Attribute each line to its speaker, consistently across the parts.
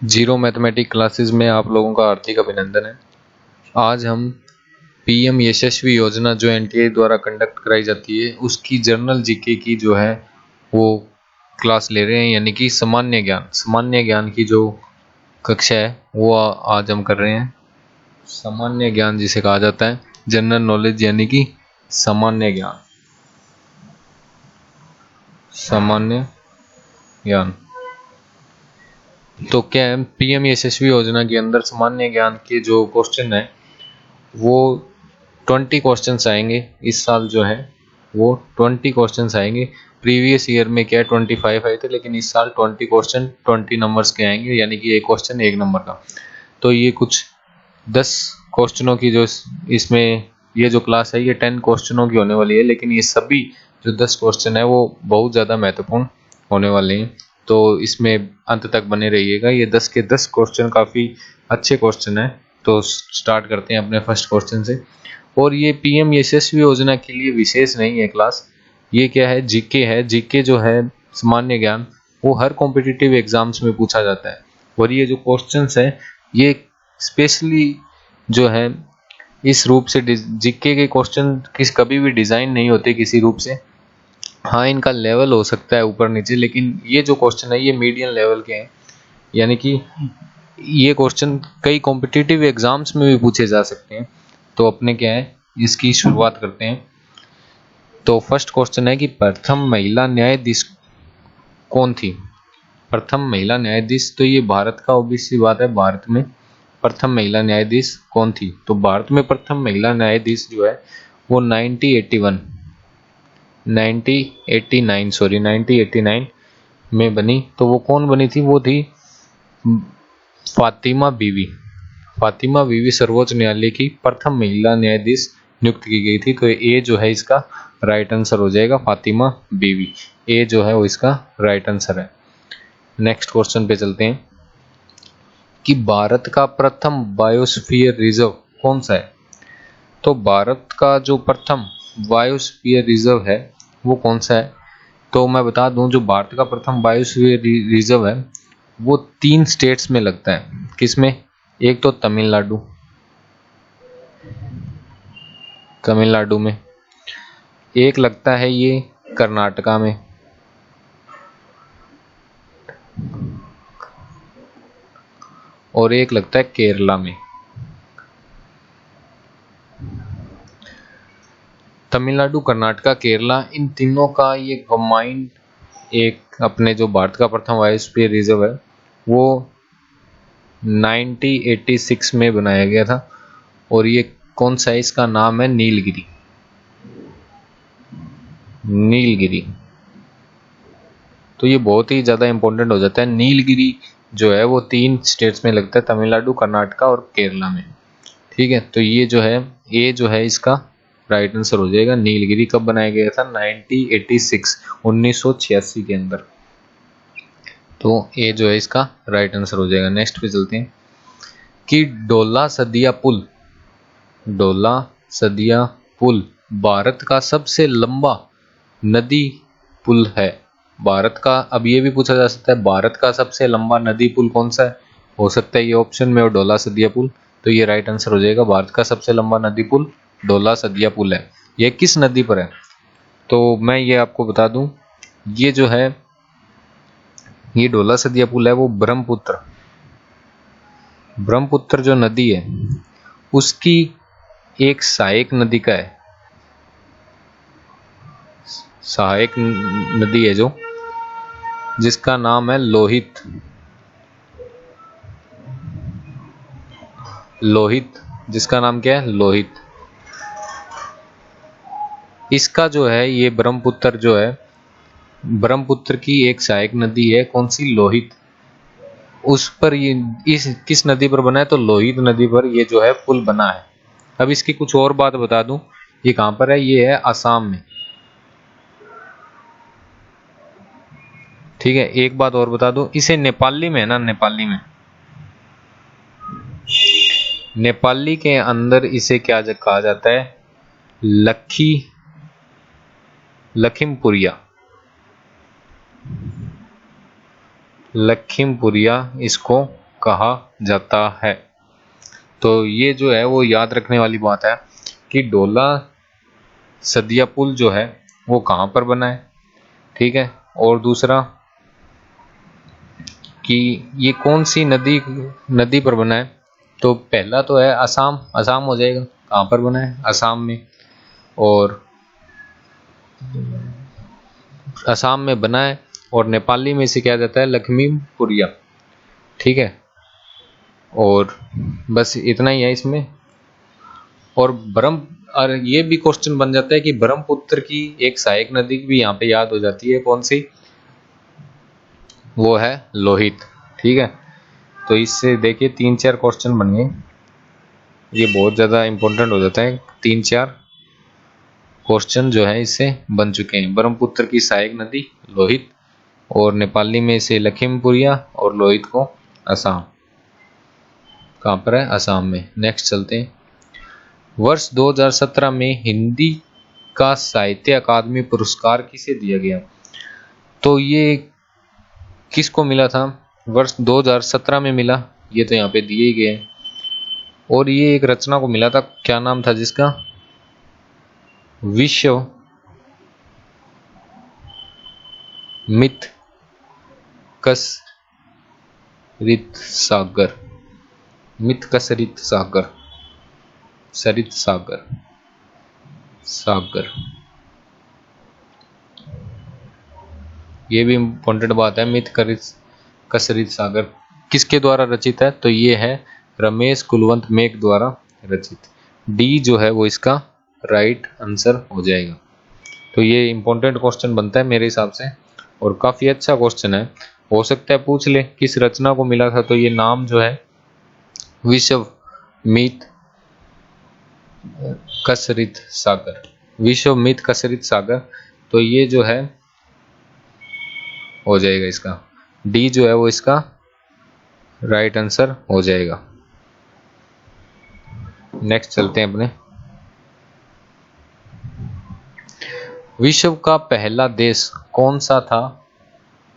Speaker 1: Zero mathematic classes में आप लोगों का हार्दिक अभिनंदन है। आज हम पीएम यशस्वी योजना जो एनटीए द्वारा कंडक्ट कराई जाती है उसकी जनरल जीके की जो है वो क्लास ले रहे हैं, यानी कि सामान्य ज्ञान की जो कक्षा है वो आज हम कर रहे हैं। सामान्य ज्ञान जिसे कहा जाता है जनरल नॉलेज, यानी कि सामान्य ज्ञान। तो क्या है, पीएम यशस्वी योजना के अंदर सामान्य ज्ञान के जो क्वेश्चन है वो 20 क्वेश्चंस आएंगे। इस साल जो है वो 20 क्वेश्चंस आएंगे। प्रीवियस ईयर में क्या 25 आए थे, लेकिन इस साल 20 क्वेश्चन 20 नंबर्स के आएंगे, यानी कि एक क्वेश्चन एक नंबर का। तो ये कुछ 10 क्वेश्चनों की जो इसमें ये जो क्लास है ये 10 क्वेश्चनों की होने वाली है, लेकिन ये सभी जो 10 क्वेश्चन है वो बहुत ज़्यादा महत्वपूर्ण होने वाले हैं। तो इसमें अंत तक बने रहिएगा। ये 10 के 10 क्वेश्चन काफ़ी अच्छे क्वेश्चन है। तो स्टार्ट करते हैं अपने फर्स्ट क्वेश्चन से। और ये पीएम यशस्वी योजना के लिए विशेष नहीं है क्लास, ये क्या है, जीके है। जीके जो है सामान्य ज्ञान, वो हर कॉम्पिटिटिव एग्जाम्स में पूछा जाता है। और ये जो क्वेश्चंस है ये स्पेशली जो है इस रूप से जीके के क्वेश्चन कभी भी डिज़ाइन नहीं होते किसी रूप से। हाँ, इनका लेवल हो सकता है ऊपर नीचे, लेकिन ये जो क्वेश्चन है ये मीडियम लेवल के हैं, यानी कि ये क्वेश्चन कई कॉम्पिटिटिव एग्जाम्स में भी पूछे जा सकते हैं। तो अपने क्या है इसकी शुरुआत करते हैं। तो फर्स्ट क्वेश्चन है कि प्रथम महिला न्यायाधीश कौन थी। प्रथम महिला न्यायाधीश, तो ये भारत का ऑब्वियस सी बात है, भारत में प्रथम महिला न्यायाधीश कौन थी। तो भारत में प्रथम महिला न्यायाधीश जो है वो 1989 में बनी। तो वो कौन बनी थी, वो थी फातिमा बीवी। फातिमा बीवी सर्वोच्च न्यायालय की प्रथम महिला न्यायाधीश नियुक्त की गई थी। तो ए जो है इसका राइट आंसर हो जाएगा, फातिमा बीवी। ए जो है वो इसका राइट आंसर है। नेक्स्ट क्वेश्चन पे चलते हैं कि भारत का प्रथम बायोस्फीयर रिजर्व कौन सा है। तो भारत का जो प्रथम बायोस्फीयर रिजर्व है वो कौन सा है। तो मैं बता दूं, जो भारत का प्रथम बायोस्फीयर रिजर्व है वो 3 स्टेट्स में लगता है। किसमें, एक तो तमिलनाडु में, एक लगता है ये कर्नाटका में, और एक लगता है केरला में। तमिलनाडु, कर्नाटका, केरला, इन तीनों का ये कंबाइंड एक अपने जो भारत का प्रथम बायोस्फीयर रिजर्व है वो 1986 में बनाया गया था। और ये कौन सा है, इसका नाम है नीलगिरी। तो ये बहुत ही ज़्यादा इंपॉर्टेंट हो जाता है। नीलगिरी जो है वो 3 स्टेट्स में लगता है, तमिलनाडु, कर्नाटका और केरला में। ठीक है, तो ये जो है ये जो है इसका राइट आंसर हो जाएगा। नीलगिरी कब बनाया गया था, 1986 के अंदर। तो ये जो है इसका राइट आंसर हो जाएगा। नेक्स्ट पे चलते हैं कि डोला सदिया पुल भारत का सबसे लंबा नदी पुल है। भारत का, अब ये भी पूछा जा सकता है भारत का सबसे लंबा नदी पुल कौन सा है, हो सकता है ये ऑप्शन में, और डोला सदिया पुल। तो ये राइट आंसर हो जाएगा, भारत का सबसे लंबा नदी पुल डोला सदिया पुल है। ये किस नदी पर है, तो मैं ये आपको बता दूं, ये जो है ये डोला सदिया पुल है वो ब्रह्मपुत्र जो नदी है उसकी एक सहायक नदी का है। सहायक नदी है जो, जिसका नाम है लोहित। जिसका नाम क्या है, लोहित। इसका जो है ये ब्रह्मपुत्र जो है, ब्रह्मपुत्र की एक सहायक नदी है, कौन सी, लोहित। उस पर ये इस किस नदी पर बना है, तो लोहित नदी पर ये जो है पुल बना है। अब इसकी कुछ और बात बता दूं, ये कहां पर है, ये है असम में। ठीक है, एक बात और बता दूं, इसे नेपाली में है ना, नेपाली के अंदर इसे क्या कहा जाता है, लखीमपुरिया इसको कहा जाता है। तो ये जो है वो याद रखने वाली बात है कि डोला सदिया पुल जो है वो कहाँ पर बना है, ठीक है। और दूसरा कि ये कौन सी नदी पर बना है, तो पहला तो है असम हो जाएगा, कहाँ पर बना है, असम में। और असम में बना है, और नेपाली में इसे क्या जाता है, लक्ष्मीपुरिया, ठीक है। और बस इतना ही है इसमें। और ये भी क्वेश्चन बन जाता है कि ब्रह्मपुत्र की एक सहायक नदी भी यहाँ पे याद हो जाती है, कौन सी, वो है लोहित, ठीक है। तो इससे देखिए 3-4 क्वेश्चन बन गए, ये बहुत ज़्यादा इंपॉर्टेंट हो जाता है। 3-4 क्वेश्चन जो है इससे बन चुके हैं। ब्रह्मपुत्र की सहायक नदी लोहित, और नेपाली में इसे लखीमपुरिया, और लोहित को असम, कहाँ पर है, असम में। नेक्स्ट चलते हैं। वर्ष 2017 में हिंदी का साहित्य अकादमी पुरस्कार किसे दिया गया, तो ये किसको मिला था, वर्ष 2017 में मिला, ये तो यहाँ पे दिए ही गए। और ये एक रचना को मिला था, क्या नाम था जिसका, विश्व मित कसरित सागर, मित कसरित सागर, सरित सागर, सागर, ये भी इम्पोर्टेंट बात है। मित कसरित सागर किसके द्वारा रचित है, तो ये है रमेश कुलवंत मेघ द्वारा रचित। डी जो है वो इसका राइट आंसर हो जाएगा। तो ये इम्पोर्टेंट क्वेश्चन बनता है मेरे हिसाब से, और काफी अच्छा क्वेश्चन है। हो सकता है पूछ ले किस रचना को मिला था, तो ये नाम जो है विश्वमित कसरित सागर, विश्वमित कसरित सागर, तो ये जो है हो जाएगा इसका डी जो है वो इसका राइट आंसर हो जाएगा। नेक्स्ट चलते हैं अपने। विश्व का पहला देश कौन सा था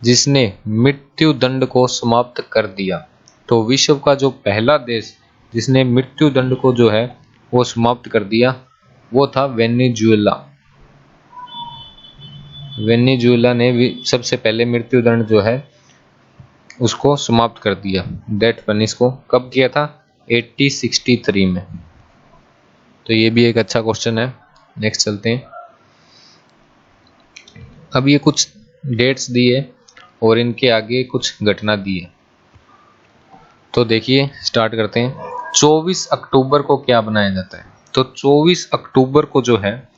Speaker 1: जिसने मृत्यु दंड को समाप्त कर दिया, तो विश्व का जो पहला देश जिसने मृत्यु दंड को जो है वो समाप्त कर दिया वो था वेनेजुएला। वेनेजुएला ने सबसे पहले मृत्यु दंड जो है उसको समाप्त कर दिया, डेथ पनिश को। कब किया था, 1863 में। तो ये भी एक अच्छा क्वेश्चन है। नेक्स्ट चलते हैं। अब ये कुछ डेट्स दिए और इनके आगे कुछ घटना दी है, तो देखिए स्टार्ट करते हैं। 24 अक्टूबर को क्या बनाया जाता है, तो 24 अक्टूबर को जो है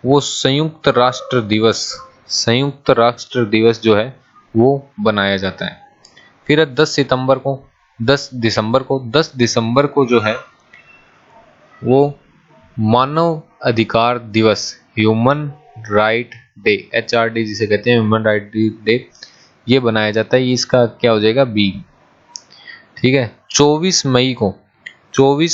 Speaker 1: वो संयुक्त राष्ट्र दिवस जो है वो बनाया जाता है। फिर 10 दिसंबर को जो है वो मानव अधिकार दिवस, ह्यूमन राइट डे, HRD जिसे कहते हैं, ह्यूमन राइट डे, ये बनाया जाता है। इसका क्या हो जाएगा, बी, ठीक है। 24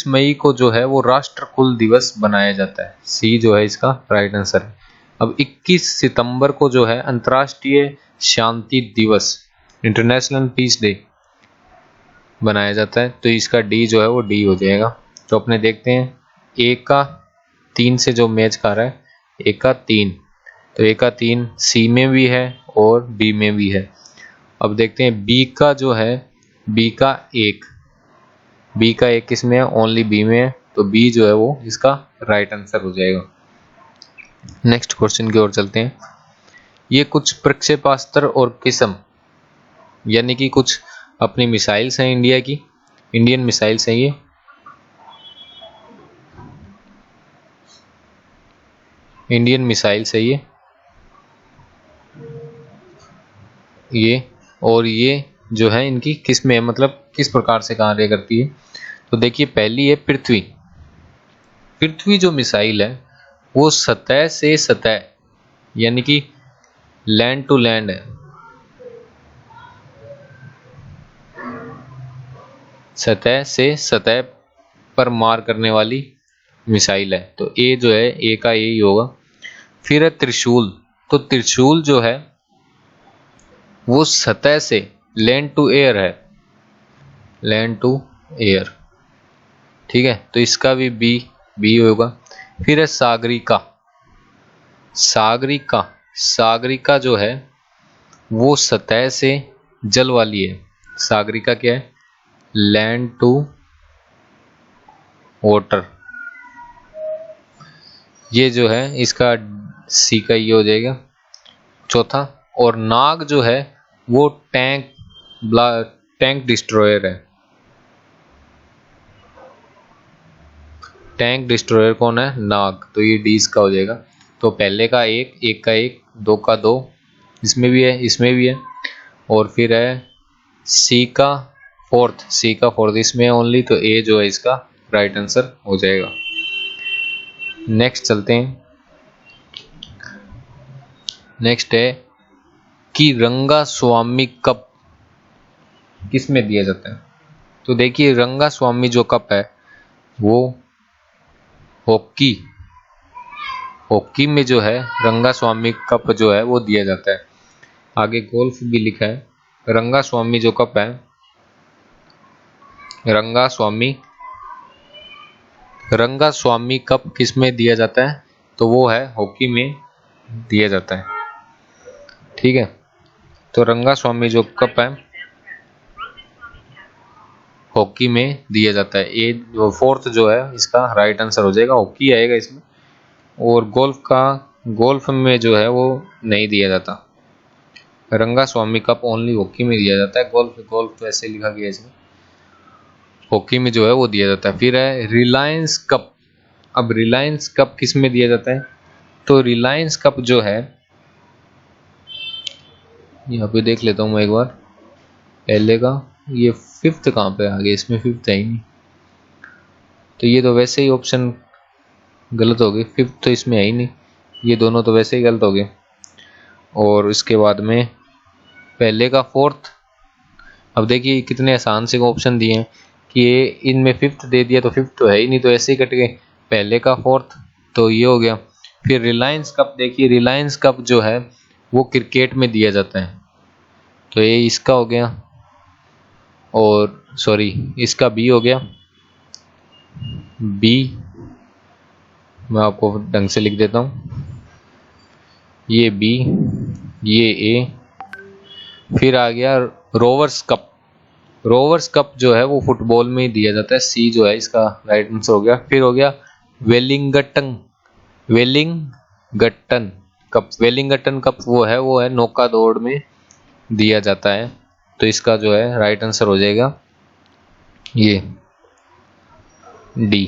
Speaker 1: मई को जो है वो राष्ट्रकुल दिवस बनाया जाता है, सी जो है इसका राइट आंसर है। अब 21 सितंबर को जो है अंतर्राष्ट्रीय शांति दिवस, इंटरनेशनल पीस डे बनाया जाता है, तो इसका डी जो है वो डी हो जाएगा। तो अपने देखते हैं ए का 3 से जो मैच कर रहा है, ए का 3, तो ए का 3 सी में भी है और बी में भी है। अब देखते हैं बी का जो है, बी का 1 किस में है, ओनली बी में है, तो बी जो है वो इसका राइट आंसर हो जाएगा। नेक्स्ट क्वेश्चन की ओर चलते हैं। ये कुछ प्रक्षेपास्त्र और किस्म, यानी कि कुछ अपनी मिसाइल्स हैं इंडिया की, इंडियन मिसाइल्स हैं ये। इंडियन मिसाइल्स है ये और ये जो है इनकी किस में है, मतलब किस प्रकार से कार्य करती है। तो देखिए पहली है पृथ्वी जो मिसाइल है वो सतह से सतह, यानी कि लैंड टू लैंड है, सतह से सतह पर मार करने वाली मिसाइल है, तो ए जो है, ए का यही होगा। फिर है त्रिशूल, तो त्रिशूल जो है वो सतह से लैंड टू एयर है, लैंड टू एयर, ठीक है, तो इसका भी बी होगा। फिर है सागरिका। सागरिका, सागरिका जो है वो सतह से जल वाली है। सागरिका क्या है? लैंड टू वाटर, ये जो है इसका सी का ये हो जाएगा चौथा। और नाग जो है वो टैंक डिस्ट्रॉयर है। टैंक डिस्ट्रॉयर कौन है? नाग, तो ये डी इसका हो जाएगा। तो पहले का एक का एक, दो का दो, इसमें भी है, इसमें भी है। और फिर है सी का फोर्थ इसमें ओनली, तो ए जो है इसका राइट आंसर हो जाएगा। नेक्स्ट चलते हैं। नेक्स्ट है कि रंगा स्वामी कप किस में दिया जाता है? तो देखिए रंगा स्वामी जो कप है वो हॉकी में जो है रंगा स्वामी कप जो है वो दिया जाता है। आगे गोल्फ भी लिखा है। रंगा स्वामी जो कप है, रंगा स्वामी कप किस में दिया जाता है? तो वो है हॉकी में दिया जाता है, ठीक है। तो रंगा स्वामी जो कप है हॉकी में दिया जाता है। ए जो फोर्थ जो है इसका राइट आंसर हो जाएगा, हॉकी आएगा इसमें। और गोल्फ में जो है वो नहीं दिया जाता। रंगा स्वामी कप ओनली हॉकी में दिया जाता है। गोल्फ वैसे लिखा गया इसमें, हॉकी में जो है वो दिया जाता है। फिर है रिलायंस कप। अब रिलायंस कप किस में दिया जाता है? तो रिलायंस कप जो है, यहाँ पे देख लेता हूँ मैं एक बार पहले का, ये फिफ्थ कहाँ पे आ गया? इसमें फिफ्थ है ही नहीं, तो ये तो वैसे ही ऑप्शन गलत हो गए। फिफ्थ तो इसमें है ही नहीं, ये दोनों तो वैसे ही गलत हो गए। और उसके बाद में पहले का फोर्थ। अब देखिए कितने आसान से ऑप्शन दिए हैं कि ये इनमें फिफ्थ दे दिया, तो फिफ्थ तो है ही नहीं, तो ऐसे ही कट गए। पहले का फोर्थ तो ये हो गया। फिर रिलायंस कप, देखिए रिलायंस कप जो है वो क्रिकेट में दिया जाता है, तो ये इसका हो गया। और सॉरी, इसका बी हो गया। बी मैं आपको ढंग से लिख देता हूँ, ये बी, ये ए। फिर आ गया रोवर्स कप। रोवर्स कप जो है वो फुटबॉल में ही दिया जाता है, सी जो है इसका राइट आंसर हो गया। फिर हो गया वेलिंगटन कप। वेलिंगटन कप वो है नौका दौड़ में दिया जाता है, तो इसका जो है राइट आंसर हो जाएगा ये डी।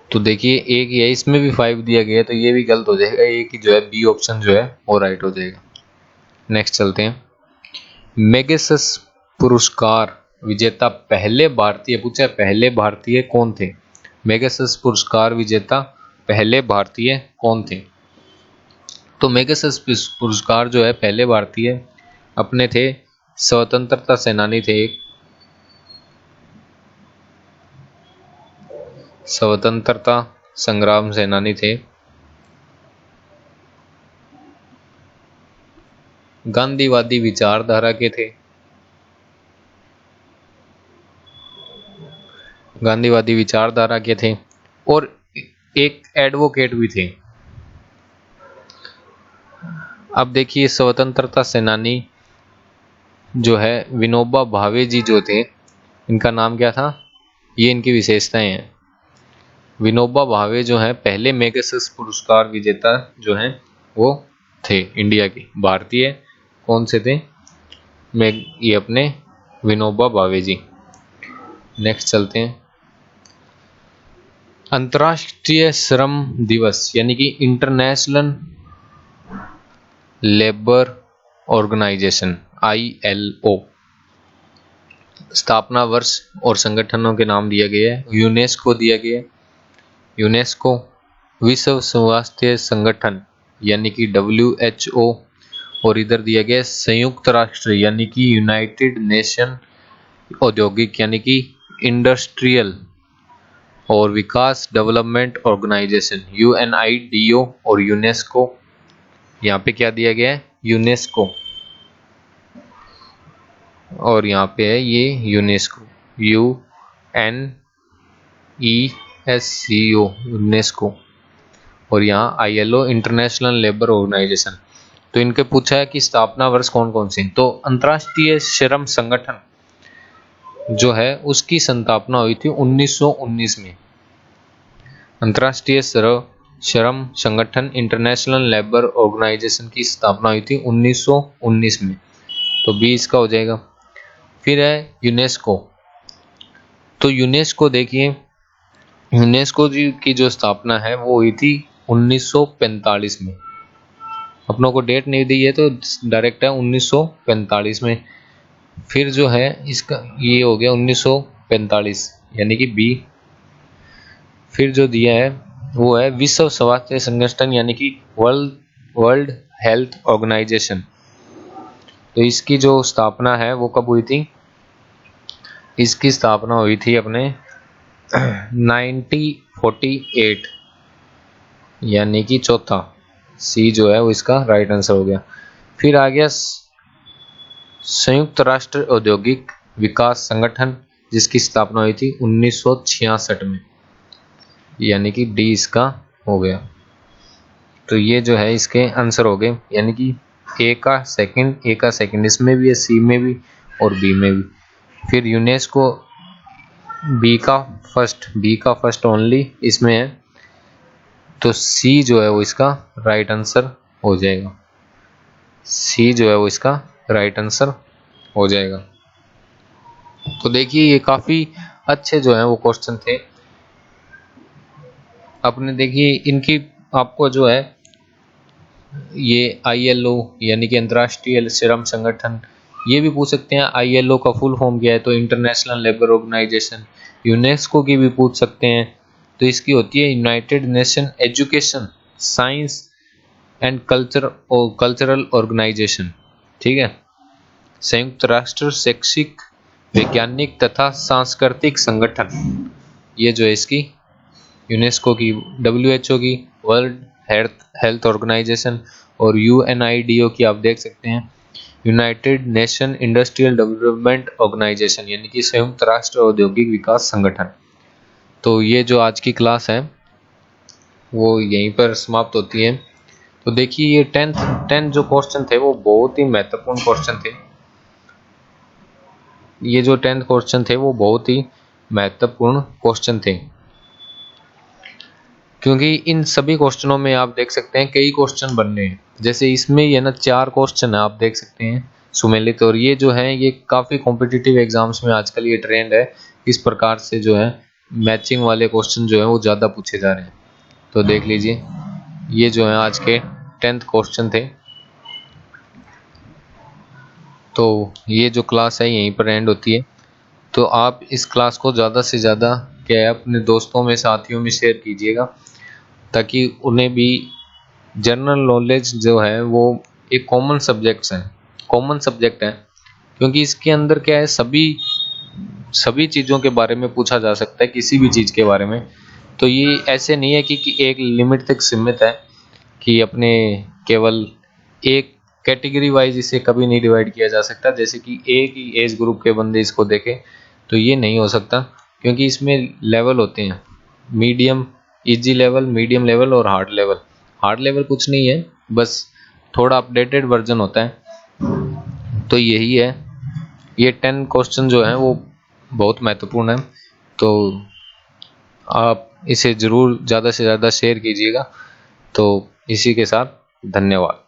Speaker 1: तो देखिए एक ही है, इसमें भी 5 दिया गया है, तो ये भी गलत हो जाएगा। एक ही जो है बी ऑप्शन जो है वो राइट हो जाएगा। नेक्स्ट चलते हैं। मैगसेस पुरस्कार विजेता पहले भारतीय, पूछा पहले भारतीय कौन थे? मैगसेस पुरस्कार विजेता पहले भारतीय कौन थे? तो मैगसेस पुरस्कार जो है पहले भारतीय अपने थे, स्वतंत्रता सेनानी थे, एक स्वतंत्रता संग्राम सेनानी थे, गांधीवादी विचारधारा के थे, गांधीवादी विचारधारा के थे, और एक एडवोकेट भी थे। अब देखिए स्वतंत्रता सेनानी जो है विनोबा भावे जी जो थे, इनका नाम क्या था? ये इनकी विशेषताएं हैं। विनोबा भावे जो है पहले मैगसेस पुरस्कार विजेता जो हैं वो थे इंडिया के। भारतीय कौन से थे? ये अपने विनोबा भावे जी। नेक्स्ट चलते हैं। अंतर्राष्ट्रीय श्रम दिवस यानी कि इंटरनेशनल लेबर ऑर्गेनाइजेशन ILO, स्थापना वर्ष और संगठनों के नाम दिया गया है। यूनेस्को दिया गया है, यूनेस्को। विश्व स्वास्थ्य संगठन यानी कि WHO, और इधर दिया गया संयुक्त राष्ट्र यानी कि यूनाइटेड नेशन। औद्योगिक यानी कि इंडस्ट्रियल और विकास डेवलपमेंट ऑर्गेनाइजेशन UNIDO और यूनेस्को। यहाँ पे क्या दिया गया है? यूनेस्को। और यहाँ पे है ये यूनेस्को, UNESCO, यूनेस्को। और यहाँ ILO, इंटरनेशनल लेबर ऑर्गेनाइजेशन। तो इनके पूछा है कि स्थापना वर्ष कौन कौन से। तो अंतर्राष्ट्रीय श्रम संगठन जो है उसकी स्थापना हुई थी 1919 में। अंतर्राष्ट्रीय श्रम संगठन, इंटरनेशनल लेबर ऑर्गेनाइजेशन की स्थापना हुई थी 1919 में। तो 20 का हो जाएगा। फिर है यूनेस्को। तो यूनेस्को देखिए, यूनेस्को जी की जो स्थापना है वो हुई थी 1945 में। अपनों को डेट नहीं दी है तो डायरेक्ट है 1945 में। फिर जो है इसका ये हो गया 1945 यानी कि बी। फिर जो दिया है वो है विश्व स्वास्थ्य संगठन यानी कि वर्ल्ड हेल्थ ऑर्गेनाइजेशन। तो इसकी जो स्थापना है वो कब हुई थी? इसकी स्थापना हुई थी अपने 1948 यानी कि चौथा, सी जो है वो इसका राइट आंसर हो गया। फिर आ गया संयुक्त राष्ट्र औद्योगिक विकास संगठन, जिसकी स्थापना हुई थी 1966 में, यानी कि डी इसका हो गया। तो ये जो है इसके आंसर हो गए, यानी कि ए का सेकंड इसमें भी है, सी में भी और बी में भी। फिर यूनेस्को बी का फर्स्ट ओनली इसमें है, तो सी जो है वो इसका राइट आंसर हो जाएगा। सी जो है वो इसका राइट आंसर हो जाएगा। तो देखिए ये काफ़ी अच्छे जो है वो क्वेश्चन थे अपने। देखिए इनकी आपको जो है ये ILO यानी कि अंतर्राष्ट्रीय श्रम संगठन, ये भी पूछ सकते हैं। ILO का फुल फॉर्म क्या है? तो इंटरनेशनल लेबर ऑर्गेनाइजेशन। यूनेस्को की भी पूछ सकते हैं, तो इसकी होती है United Nation Education, Science and Cultural Organisation. ठीक है। संयुक्त राष्ट्र शैक्षिक, वैज्ञानिक तथा सांस्कृतिक संगठन, ये जो है इसकी यूनेस्को की। WHO की वर्ल्ड हेल्थ ऑर्गेनाइजेशन, और UNIDO की आप देख सकते हैं United Nation Industrial Development Organisation, यानी कि संयुक्त राष्ट्र औद्योगिक विकास संगठन। तो ये जो आज की क्लास है वो यहीं पर समाप्त होती है। तो देखिए ये 10 जो क्वेश्चन थे वो बहुत ही महत्वपूर्ण क्वेश्चन थे। ये जो 10 क्वेश्चन थे वो बहुत ही महत्वपूर्ण क्वेश्चन थे, क्योंकि इन सभी क्वेश्चनों में आप देख सकते हैं कई क्वेश्चन बन रहे हैं। जैसे इसमें ये ना 4 क्वेश्चन है, आप देख सकते हैं सुमेलित। और ये जो है ये काफ़ी कॉम्पिटिटिव एग्जाम्स में आजकल ये ट्रेंड है, इस प्रकार से जो है मैचिंग वाले क्वेश्चन जो है वो ज़्यादा पूछे जा रहे हैं। तो देख लीजिए ये जो है आज के 10th क्वेश्चन थे। तो ये जो क्लास है यहीं पर एंड होती है। तो आप इस क्लास को ज़्यादा से ज़्यादा क्या है अपने दोस्तों में, साथियों में शेयर कीजिएगा, ताकि उन्हें भी जनरल नॉलेज जो है वो एक कॉमन सब्जेक्ट है। क्योंकि इसके अंदर क्या है सभी चीज़ों के बारे में पूछा जा सकता है, किसी भी चीज़ के बारे में। तो ये ऐसे नहीं है कि एक लिमिट तक सीमित है कि अपने केवल एक कैटेगरी वाइज इसे कभी नहीं डिवाइड किया जा सकता, जैसे कि एक ही एज ग्रुप के बंदे इसको देखें, तो ये नहीं हो सकता। क्योंकि इसमें लेवल होते हैं, medium, easy level, medium level और हार्ड लेवल। हार्ड लेवल कुछ नहीं है, बस थोड़ा अपडेटेड वर्जन होता है। तो यही है, ये 10 क्वेश्चन जो हैं वो बहुत महत्वपूर्ण है। तो आप इसे ज़रूर ज़्यादा से ज़्यादा शेयर कीजिएगा। तो इसी के साथ धन्यवाद।